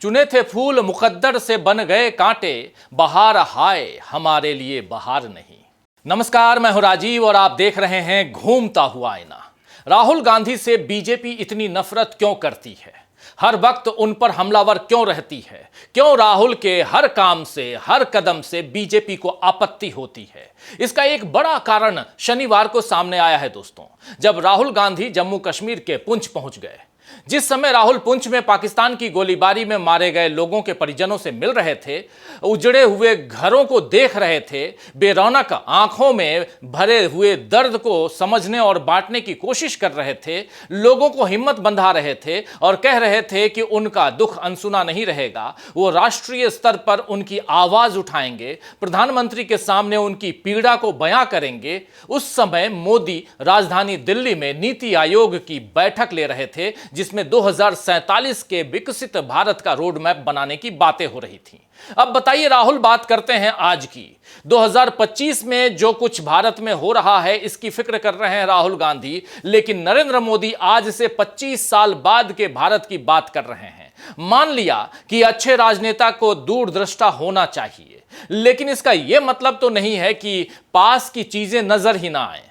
चुने थे फूल मुकद्दर से बन गए कांटे, बहार हाय हमारे लिए बहार नहीं। नमस्कार, मैं हूं राजीव और आप देख रहे हैं घूमता हुआ आईना। राहुल गांधी से बीजेपी इतनी नफरत क्यों करती है? हर वक्त उन पर हमलावर क्यों रहती है? क्यों राहुल के हर काम से, हर कदम से बीजेपी को आपत्ति होती है? इसका एक बड़ा कारण शनिवार को सामने आया है दोस्तों, जब राहुल गांधी जम्मू कश्मीर के पुंछ पहुंच गए। जिस समय राहुल पुंछ में पाकिस्तान की गोलीबारी में मारे गए लोगों के परिजनों से मिल रहे थे, उजड़े हुए घरों को देख रहे थे, बेरौनक आंखों में भरे हुए दर्द को समझने और बांटने की कोशिश कर रहे थे, लोगों को हिम्मत बंधा रहे थे और कह रहे थे कि उनका दुख अनसुना नहीं रहेगा, वो राष्ट्रीय स्तर पर उनकी आवाज उठाएंगे, प्रधानमंत्री के सामने उनकी पीड़ा को बयां करेंगे। उस समय मोदी राजधानी दिल्ली में नीति आयोग की बैठक ले रहे थे, जिसमें 2047 के विकसित भारत का रोड मैप बनाने की बातें हो रही थी। अब बताइए, राहुल बात करते हैं आज की। 2025 में जो कुछ भारत में हो रहा है इसकी फिक्र कर रहे हैं राहुल गांधी, लेकिन नरेंद्र मोदी आज से 25 साल बाद के भारत की बात कर रहे हैं। मान लिया कि अच्छे राजनेता को दूरदृष्टा होना चाहिए, लेकिन इसका यह मतलब तो नहीं है कि पास की चीजें नजर ही ना आए।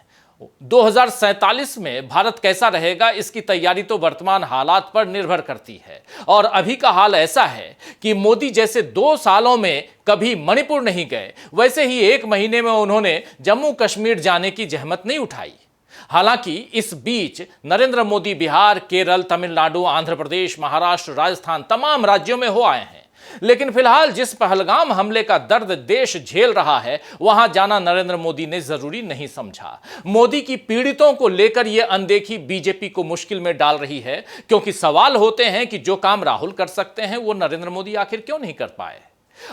2047 में भारत कैसा रहेगा, इसकी तैयारी तो वर्तमान हालात पर निर्भर करती है। और अभी का हाल ऐसा है कि मोदी जैसे 2 सालों में कभी मणिपुर नहीं गए, वैसे ही 1 महीने में उन्होंने जम्मू कश्मीर जाने की जहमत नहीं उठाई। हालांकि इस बीच नरेंद्र मोदी बिहार, केरल, तमिलनाडु, आंध्र प्रदेश, महाराष्ट्र, राजस्थान तमाम राज्यों में हो आए हैं। लेकिन फिलहाल जिस पहलगाम हमले का दर्द देश झेल रहा है, वहां जाना नरेंद्र मोदी ने जरूरी नहीं समझा। मोदी की पीड़ितों को लेकर यह अनदेखी बीजेपी को मुश्किल में डाल रही है, क्योंकि सवाल होते हैं कि जो काम राहुल कर सकते हैं वो नरेंद्र मोदी आखिर क्यों नहीं कर पाए।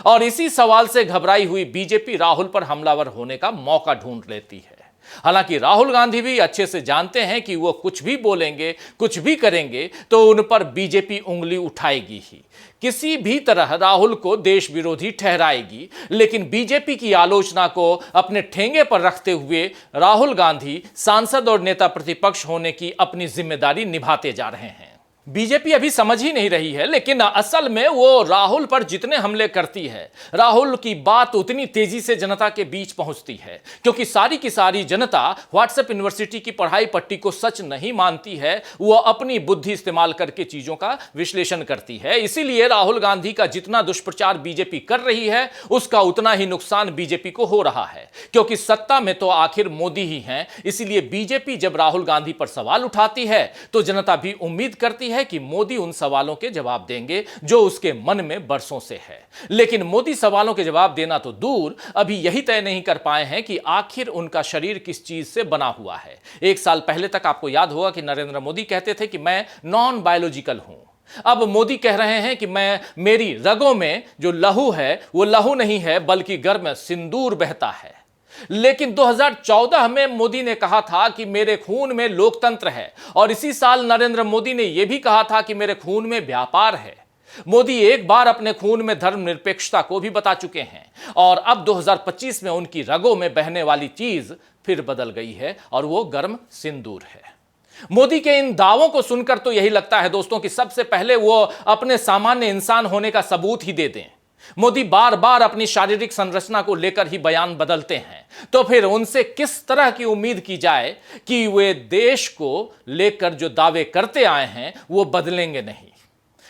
और इसी सवाल से घबराई हुई बीजेपी राहुल पर हमलावर होने का मौका ढूंढ लेती है। हालांकि राहुल गांधी भी अच्छे से जानते हैं कि वो कुछ भी बोलेंगे, कुछ भी करेंगे तो उन पर बीजेपी उंगली उठाएगी ही, किसी भी तरह राहुल को देश विरोधी ठहराएगी। लेकिन बीजेपी की आलोचना को अपने ठेंगे पर रखते हुए राहुल गांधी सांसद और नेता प्रतिपक्ष होने की अपनी जिम्मेदारी निभाते जा रहे हैं। बीजेपी अभी समझ ही नहीं रही है, लेकिन असल में वो राहुल पर जितने हमले करती है, राहुल की बात उतनी तेजी से जनता के बीच पहुंचती है, क्योंकि सारी की सारी जनता व्हाट्सएप यूनिवर्सिटी की पढ़ाई पट्टी को सच नहीं मानती है, वो अपनी बुद्धि इस्तेमाल करके चीजों का विश्लेषण करती है। इसीलिए राहुल गांधी का जितना दुष्प्रचार बीजेपी कर रही है, उसका उतना ही नुकसान बीजेपी को हो रहा है, क्योंकि सत्ता में तो आखिर मोदी ही हैं। इसीलिए बीजेपी जब राहुल गांधी पर सवाल उठाती है तो जनता भी उम्मीद करती है कि मोदी उन सवालों के जवाब देंगे जो उसके मन में बरसों से है। लेकिन मोदी सवालों के जवाब देना तो दूर, अभी यही तय नहीं कर पाए हैं कि आखिर उनका शरीर किस चीज से बना हुआ है। 1 साल पहले तक आपको याद होगा कि नरेंद्र मोदी कहते थे कि मैं नॉन बायोलॉजिकल हूं। अब मोदी कह रहे हैं कि मेरी रगों में जो लहू है वो लहू नहीं है, बल्कि गर्म सिंदूर बहता है। लेकिन 2014 में मोदी ने कहा था कि मेरे खून में लोकतंत्र है, और इसी साल नरेंद्र मोदी ने यह भी कहा था कि मेरे खून में व्यापार है। मोदी एक बार अपने खून में धर्मनिरपेक्षता को भी बता चुके हैं, और अब 2025 में उनकी रगों में बहने वाली चीज फिर बदल गई है, और वो गर्म सिंदूर है। मोदी के इन दावों को सुनकर तो यही लगता है दोस्तों कि सबसे पहले वो अपने सामान्य इंसान होने का सबूत ही दे दें। मोदी बार बार अपनी शारीरिक संरचना को लेकर ही बयान बदलते हैं, तो फिर उनसे किस तरह की उम्मीद की जाए कि वे देश को लेकर जो दावे करते आए हैं वो बदलेंगे नहीं।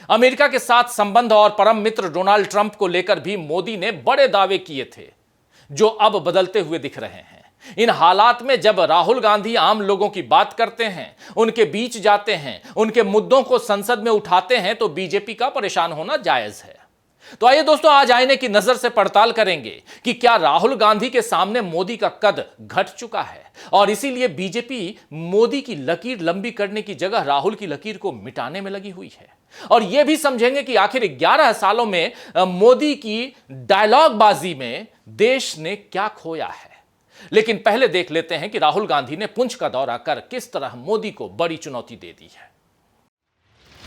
अमेरिका के साथ संबंध और परम मित्र डोनाल्ड ट्रंप को लेकर भी मोदी ने बड़े दावे किए थे, जो अब बदलते हुए दिख रहे हैं। इन हालात में जब राहुल गांधी आम लोगों की बात करते हैं, उनके बीच जाते हैं, उनके मुद्दों को संसद में उठाते हैं, तो बीजेपी का परेशान होना जायज है। तो आइए दोस्तों, आज आईने की नजर से पड़ताल करेंगे कि क्या राहुल गांधी के सामने मोदी का कद घट चुका है, और इसीलिए बीजेपी मोदी की लकीर लंबी करने की जगह राहुल की लकीर को मिटाने में लगी हुई है। और यह भी समझेंगे कि आखिर 11 सालों में मोदी की डायलॉगबाजी में देश ने क्या खोया है। लेकिन पहले देख लेते हैं कि राहुल गांधी ने पुंछ का दौरा कर किस तरह मोदी को बड़ी चुनौती दे दी है।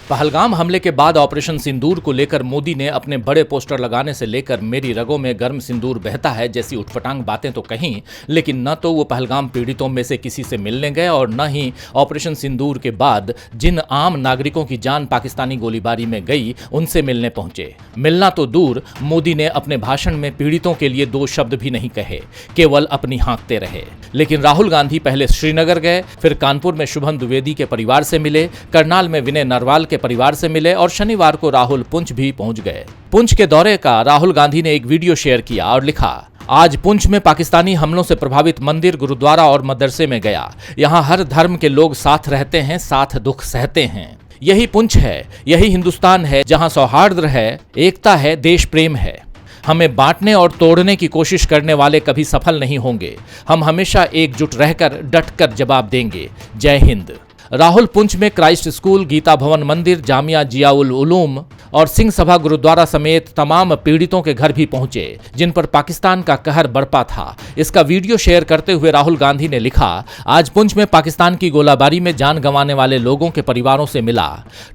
पहलगाम हमले के बाद ऑपरेशन सिंदूर को लेकर मोदी ने अपने बड़े पोस्टर लगाने से लेकर मेरी रगों में गर्म सिंदूर बहता है जैसी उठपटांग बातें तो कहीं, लेकिन न तो वो पहलगाम पीड़ितों में से किसी से मिलने गए और न ही ऑपरेशन सिंदूर के बाद जिन आम नागरिकों की जान पाकिस्तानी गोलीबारी में गई उनसे मिलने पहुंचे। मिलना तो दूर, मोदी ने अपने भाषण में पीड़ितों के लिए 2 शब्द भी नहीं कहे, केवल अपनी हाँकते रहे। लेकिन राहुल गांधी पहले श्रीनगर गए, फिर कानपुर में शुभम द्विवेदी के परिवार से मिले, करनाल में विनय नरवाल के परिवार से मिले और शनिवार को राहुल पुंछ भी पहुंच गए। पुंछ के दौरे का राहुल गांधी ने एक वीडियो शेयर किया और लिखा, आज पुंछ में पाकिस्तानी हमलों से प्रभावित मंदिर, गुरुद्वारा और मदरसे में गया। यहाँ हर धर्म के लोग साथ रहते हैं, साथ दुख सहते हैं। यही पुंछ है, यही हिंदुस्तान है जहाँ सौहार्द है, एकता है, देश प्रेम है। हमें बांटने और तोड़ने की कोशिश करने वाले कभी सफल नहीं होंगे। हम हमेशा एकजुट रहकर डटकर जवाब देंगे। जय हिंद। राहुल पुंछ में क्राइस्ट स्कूल, गीता भवन मंदिर, जामिया जियाउल उलूम और सिंह सभा गुरुद्वारा समेत तमाम पीड़ितों के घर भी पहुंचे जिन पर पाकिस्तान का कहर बरपा था। इसका वीडियो शेयर करते हुए राहुल गांधी ने लिखा, आज पुंछ में पाकिस्तान की गोलाबारी में जान गंवाने वाले लोगों के परिवारों से मिला।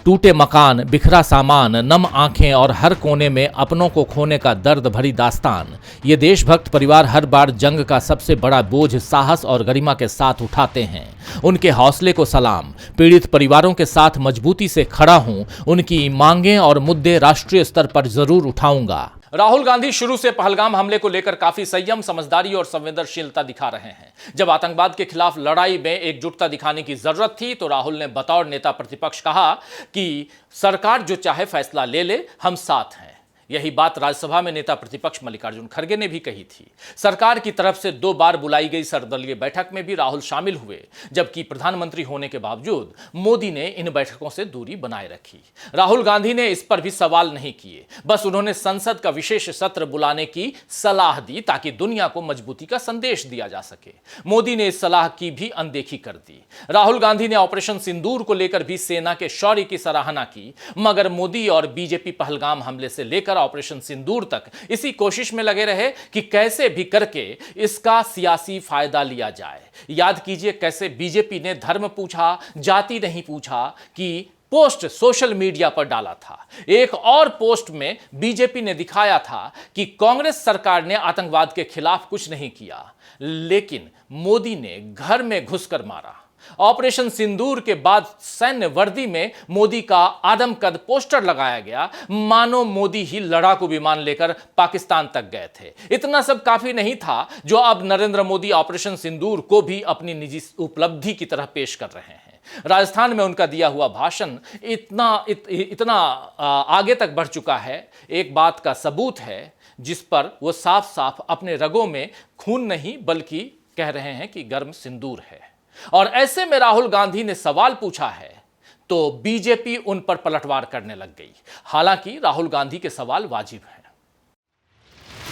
टूटे मकान, बिखरा सामान, नम आंखें और हर कोने में अपनों को खोने का दर्द भरी दास्तान। ये देशभक्त परिवार हर बार जंग का सबसे बड़ा बोझ साहस और गरिमा के साथ उठाते हैं। उनके हौसले को सलाम। पीड़ित परिवारों के साथ मजबूती से खड़ा हूं। उनकी मांगें और मुद्दे राष्ट्रीय स्तर पर जरूर उठाऊंगा। राहुल गांधी शुरू से पहलगाम हमले को लेकर काफी संयम, समझदारी और संवेदनशीलता दिखा रहे हैं। जब आतंकवाद के खिलाफ लड़ाई में एकजुटता दिखाने की जरूरत थी तो राहुल ने बतौर नेता प्रतिपक्ष कहा कि सरकार जो चाहे फैसला ले ले, हम साथ हैं। यही बात राज्यसभा में नेता प्रतिपक्ष मल्लिकार्जुन खड़गे ने भी कही थी। सरकार की तरफ से 2 बार बुलाई गई सर्वदलीय बैठक में भी राहुल शामिल हुए, जबकि प्रधानमंत्री होने के बावजूद मोदी ने इन बैठकों से दूरी बनाए रखी। राहुल गांधी ने इस पर भी सवाल नहीं किए, बस उन्होंने संसद का विशेष सत्र बुलाने की सलाह दी ताकि दुनिया को मजबूती का संदेश दिया जा सके। मोदी ने इस सलाह की भी अनदेखी कर दी। राहुल गांधी ने ऑपरेशन सिंदूर को लेकर भी सेना के शौर्य की सराहना की, मगर मोदी और बीजेपी पहलगाम हमले से लेकर ऑपरेशन सिंदूर तक इसी कोशिश में लगे रहे कि कैसे भी करके इसका सियासी फायदा लिया जाए। याद कीजिए कैसे बीजेपी ने धर्म पूछा, जाति नहीं पूछा कि पोस्ट सोशल मीडिया पर डाला था। एक और पोस्ट में बीजेपी ने दिखाया था कि कांग्रेस सरकार ने आतंकवाद के खिलाफ कुछ नहीं किया, लेकिन मोदी ने घर में घुसकर मारा। ऑपरेशन सिंदूर के बाद सैन्य वर्दी में मोदी का आदमकद पोस्टर लगाया गया, मानो मोदी ही लड़ाकू विमान लेकर पाकिस्तान तक गए थे। इतना सब काफी नहीं था जो अब नरेंद्र मोदी ऑपरेशन सिंदूर को भी अपनी निजी उपलब्धि की तरह पेश कर रहे हैं। राजस्थान में उनका दिया हुआ भाषण इतना आगे तक बढ़ चुका है, एक बात का सबूत है जिस पर वो साफ साफ अपने रगों में खून नहीं बल्कि कह रहे हैं कि गर्म सिंदूर है। और ऐसे में राहुल गांधी ने सवाल पूछा है तो बीजेपी उन पर पलटवार करने लग गई। हालांकि राहुल गांधी के सवाल वाजिब हैं।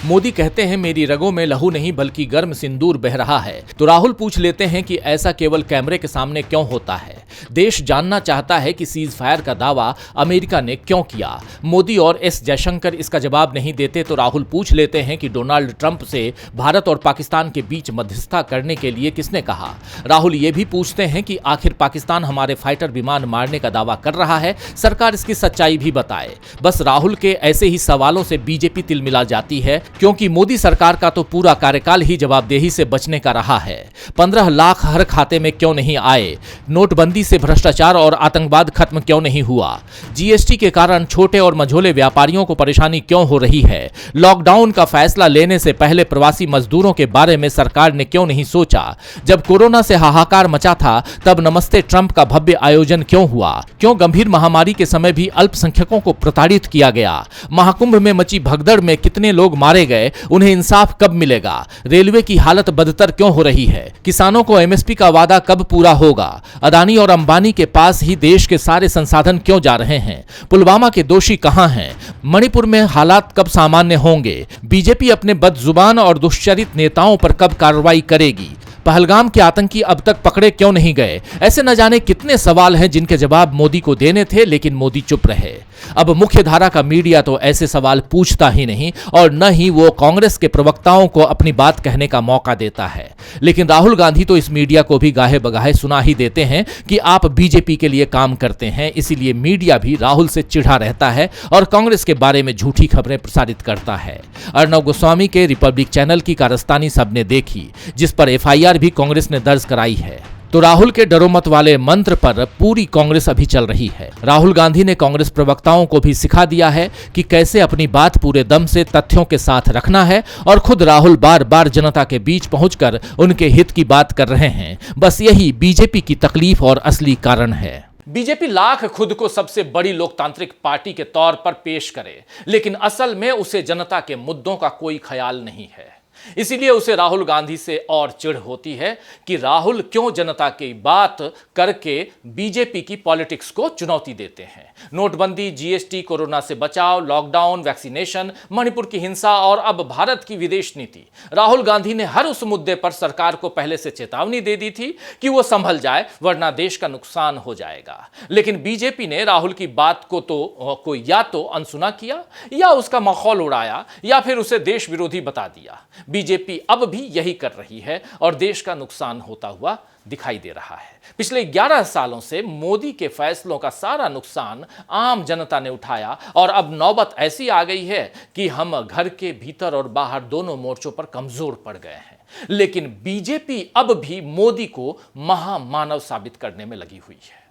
मोदी कहते हैं मेरी रगों में लहू नहीं बल्कि गर्म सिंदूर बह रहा है, तो राहुल पूछ लेते हैं कि ऐसा केवल कैमरे के सामने क्यों होता है। देश जानना चाहता है कि सीज फायर का दावा अमेरिका ने क्यों किया। मोदी और एस जयशंकर इसका जवाब नहीं देते तो राहुल पूछ लेते हैं कि डोनाल्ड ट्रंप से भारत और पाकिस्तान के बीच मध्यस्थता करने के लिए किसने कहा। राहुल ये भी पूछते हैं कि आखिर पाकिस्तान हमारे फाइटर विमान मारने का दावा कर रहा है, सरकार इसकी सच्चाई भी बताए। बस राहुल के ऐसे ही सवालों से बीजेपी तिलमिला जाती है, क्योंकि मोदी सरकार का तो पूरा कार्यकाल ही जवाबदेही से बचने का रहा है। 15 लाख हर खाते में क्यों नहीं आए? नोटबंदी से भ्रष्टाचार और आतंकवाद खत्म क्यों नहीं हुआ? जीएसटी के कारण छोटे और मझोले व्यापारियों को परेशानी क्यों हो रही है? लॉकडाउन का फैसला लेने से पहले प्रवासी मजदूरों के बारे में सरकार ने क्यों नहीं सोचा? जब कोरोना से हाहाकार मचा था तब नमस्ते ट्रंप का भव्य आयोजन क्यों हुआ? क्यों गंभीर महामारी के समय भी अल्पसंख्यकों को प्रताड़ित किया गया? महाकुंभ में मची भगदड़ में कितने लोग मारे गए, उन्हें इंसाफ कब मिलेगा? रेलवे की हालत बदतर क्यों हो रही है? किसानों को एमएसपी का वादा कब पूरा होगा? अदानी और अंबानी के पास ही देश के सारे संसाधन क्यों जा रहे हैं? पुलवामा के दोषी कहां हैं? मणिपुर में हालात कब सामान्य होंगे? बीजेपी अपने बदजुबान और दुष्चरित नेताओं पर कब कार्रवाई करेगी? पहलगाम के आतंकी अब तक पकड़े क्यों नहीं गए? ऐसे न जाने कितने सवाल हैं जिनके जवाब मोदी को देने थे, लेकिन मोदी चुप रहे। अब मुख्य धारा का मीडिया तो ऐसे सवाल पूछता ही नहीं और न ही वो कांग्रेस के प्रवक्ताओं को अपनी बात कहने का मौका देता है। लेकिन राहुल गांधी तो इस मीडिया को भी गाहे बगाहे सुना ही देते हैं कि आप बीजेपी के लिए काम करते हैं, इसीलिए मीडिया भी राहुल से चिढ़ा रहता है और कांग्रेस के बारे में झूठी खबरें प्रसारित करता है। अर्नब गोस्वामी के रिपब्लिक चैनल की कारस्तानी सबने देखी, जिस पर एफआईआर भी कांग्रेस ने दर्ज कराई है। तो राहुल के डरो मत वाले मंत्र पर पूरी कांग्रेस अभी चल रही है। राहुल गांधी ने कांग्रेस प्रवक्ताओं को भी सिखा दिया है कि कैसे अपनी बात पूरे दम से तथ्यों के साथ रखना है और खुद राहुल बार बार जनता के बीच पहुंचकर उनके हित की बात कर रहे हैं। बस यही बीजेपी की तकलीफ और असली कारण है। बीजेपी लाख खुद को सबसे बड़ी लोकतांत्रिक पार्टी के तौर पर पेश करे, लेकिन असल में उसे जनता के मुद्दों का कोई ख्याल नहीं है। इसीलिए उसे राहुल गांधी से और चिढ़ होती है कि राहुल क्यों जनता की बात करके बीजेपी की पॉलिटिक्स को चुनौती देते हैं। नोटबंदी, जीएसटी, कोरोना से बचाव, लॉकडाउन, वैक्सीनेशन, मणिपुर की हिंसा और अब भारत की विदेश नीति। राहुल गांधी ने हर उस मुद्दे पर सरकार को पहले से चेतावनी दे दी थी कि वो संभल जाए वरना देश का नुकसान हो जाएगा। लेकिन बीजेपी ने राहुल की बात को या तो अनसुना किया या उसका मखौल उड़ाया या फिर उसे देश विरोधी बता दिया। बीजेपी अब भी यही कर रही है और देश का नुकसान होता हुआ दिखाई दे रहा है। पिछले 11 सालों से मोदी के फैसलों का सारा नुकसान आम जनता ने उठाया और अब नौबत ऐसी आ गई है कि हम घर के भीतर और बाहर दोनों मोर्चों पर कमजोर पड़ गए हैं। लेकिन बीजेपी अब भी मोदी को महामानव साबित करने में लगी हुई है।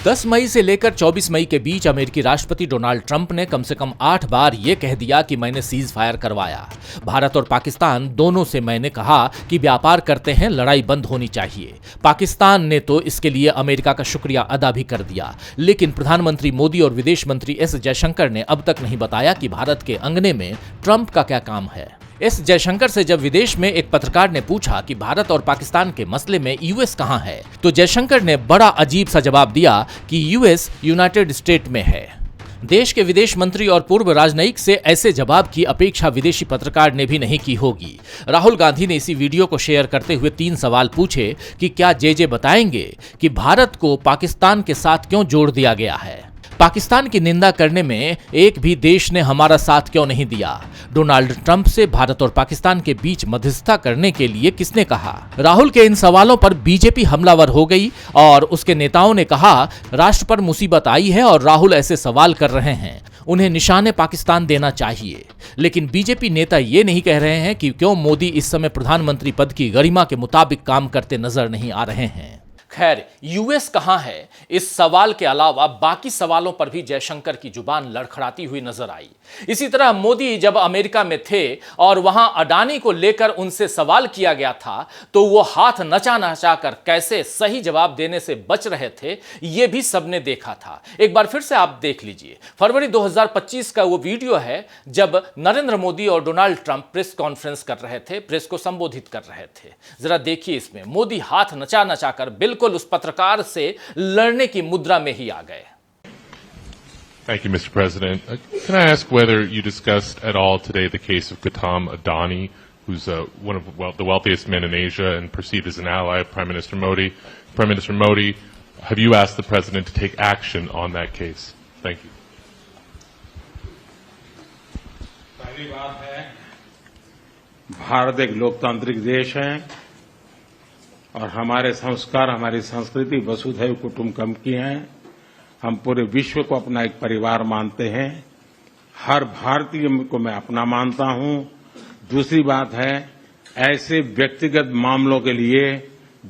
10 मई से लेकर 24 मई के बीच अमेरिकी राष्ट्रपति डोनाल्ड ट्रंप ने कम से कम 8 बार यह कह दिया कि मैंने सीज फायर करवाया। भारत और पाकिस्तान दोनों से मैंने कहा कि व्यापार करते हैं, लड़ाई बंद होनी चाहिए। पाकिस्तान ने तो इसके लिए अमेरिका का शुक्रिया अदा भी कर दिया। लेकिन प्रधानमंत्री मोदी और विदेश मंत्री एस जयशंकर ने अब तक नहीं बताया कि भारत के अंगने में ट्रंप का क्या काम है। एस जयशंकर से जब विदेश में एक पत्रकार ने पूछा कि भारत और पाकिस्तान के मसले में यूएस कहां है, तो जयशंकर ने बड़ा अजीब सा जवाब दिया कि यूएस यूनाइटेड स्टेट में है। देश के विदेश मंत्री और पूर्व राजनयिक से ऐसे जवाब की अपेक्षा विदेशी पत्रकार ने भी नहीं की होगी। राहुल गांधी ने इसी वीडियो को शेयर करते हुए 3 सवाल पूछे कि क्या जे बताएंगे कि भारत को पाकिस्तान के साथ क्यों जोड़ दिया गया है। पाकिस्तान की निंदा करने में एक भी देश ने हमारा साथ क्यों नहीं दिया। डोनाल्ड ट्रंप से भारत और पाकिस्तान के बीच मध्यस्थता करने के लिए किसने कहा। राहुल के इन सवालों पर बीजेपी हमलावर हो गई और उसके नेताओं ने कहा राष्ट्र पर मुसीबत आई है और राहुल ऐसे सवाल कर रहे हैं, उन्हें निशाने पाकिस्तान देना चाहिए। लेकिन बीजेपी नेता ये नहीं कह रहे हैं कि क्यों मोदी इस समय प्रधानमंत्री पद की गरिमा के मुताबिक काम करते नजर नहीं आ रहे हैं। खैर, यूएस कहां है, इस सवाल के अलावा बाकी सवालों पर भी जयशंकर की जुबान लड़खड़ाती हुई नजर आई। इसी तरह मोदी जब अमेरिका में थे और वहां अडानी को लेकर उनसे सवाल किया गया था तो वो हाथ नचा नचा कर कैसे सही जवाब देने से बच रहे थे, ये भी सबने देखा था। एक बार फिर से आप देख लीजिए। फरवरी 2025 का वो वीडियो है जब नरेंद्र मोदी और डोनाल्ड ट्रंप प्रेस कॉन्फ्रेंस कर रहे थे, प्रेस को संबोधित कर रहे थे। जरा देखिए, इसमें मोदी हाथ नचा नचा कर बिल्कुल उस पत्रकार से लड़ने की मुद्रा में ही आ गए। Thank you, Mr. President. Can I ask whether you discussed at all today the case of Gautam Adani, who's one of the wealthiest men in Asia and perceived as an ally of Prime Minister Modi? Prime Minister Modi, have you asked the President to take action on that case? Thank you. पहली बात है, भारत एक लोकतांत्रिक देश है और हमारे संस्कार, हमारी संस्कृति वसुधैव कुटुंबकम की है। हम पूरे विश्व को अपना एक परिवार मानते हैं। हर भारतीय को मैं अपना मानता हूं। दूसरी बात है, ऐसे व्यक्तिगत मामलों के लिए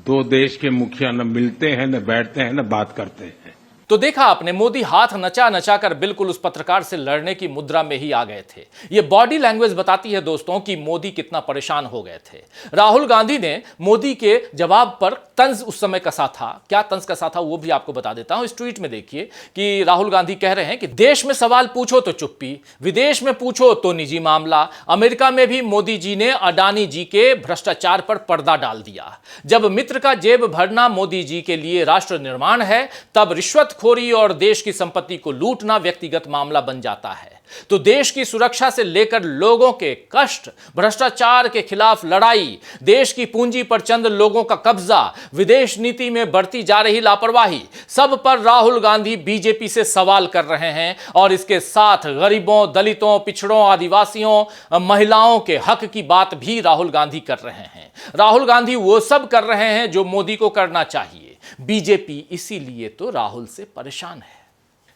2 देश के मुखिया न मिलते हैं, न बैठते हैं, न बात करते हैं। तो देखा आपने, मोदी हाथ नचा नचा कर बिल्कुल उस पत्रकार से लड़ने की मुद्रा में ही आ गए थे। ये बॉडी लैंग्वेज बताती है दोस्तों कि मोदी कितना परेशान हो गए थे। राहुल गांधी ने मोदी के जवाब पर तंज उस समय कसा था। क्या तंज कसा था वो भी आपको बता देता हूं। इस ट्वीट में देखिए कि राहुल गांधी कह रहे हैं कि देश में सवाल पूछो तो चुप्पी, विदेश में पूछो तो निजी मामला। अमेरिका में भी मोदी जी ने अडानी जी के भ्रष्टाचार पर पर्दा डाल दिया। जब मित्र का जेब भरना मोदी जी के लिए राष्ट्र निर्माण है, तब रिश्वत रिश्वतखोरी और देश की संपत्ति को लूटना व्यक्तिगत मामला बन जाता है तो देश की सुरक्षा से लेकर लोगों के कष्ट, भ्रष्टाचार के खिलाफ लड़ाई, देश की पूंजी पर चंद लोगों का कब्जा, विदेश नीति में बढ़ती जा रही लापरवाही, सब पर राहुल गांधी बीजेपी से सवाल कर रहे हैं और इसके साथ गरीबों, दलितों, पिछड़ों, आदिवासियों, महिलाओं के हक की बात भी राहुल गांधी कर रहे हैं। राहुल गांधी वो सब कर रहे हैं जो मोदी को करना चाहिए। बीजेपी इसीलिए तो राहुल से परेशान है।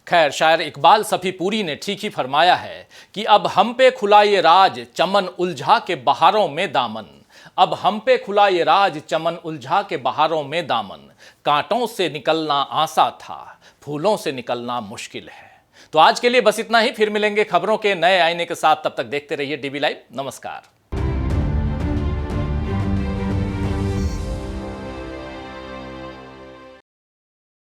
खैर, शायर इकबाल सफीपुरी ने ठीक ही फरमाया है कि अब हम पे खुला ये राज, चमन उलझा के बहारों में दामन। अब हम पे खुला ये राज, चमन उलझा के बहारों में दामन। कांटों से निकलना आसान था, फूलों से निकलना मुश्किल है। तो आज के लिए बस इतना ही। फिर मिलेंगे खबरों के नए आईने के साथ। तब तक देखते रहिए डीवी लाइव। नमस्कार।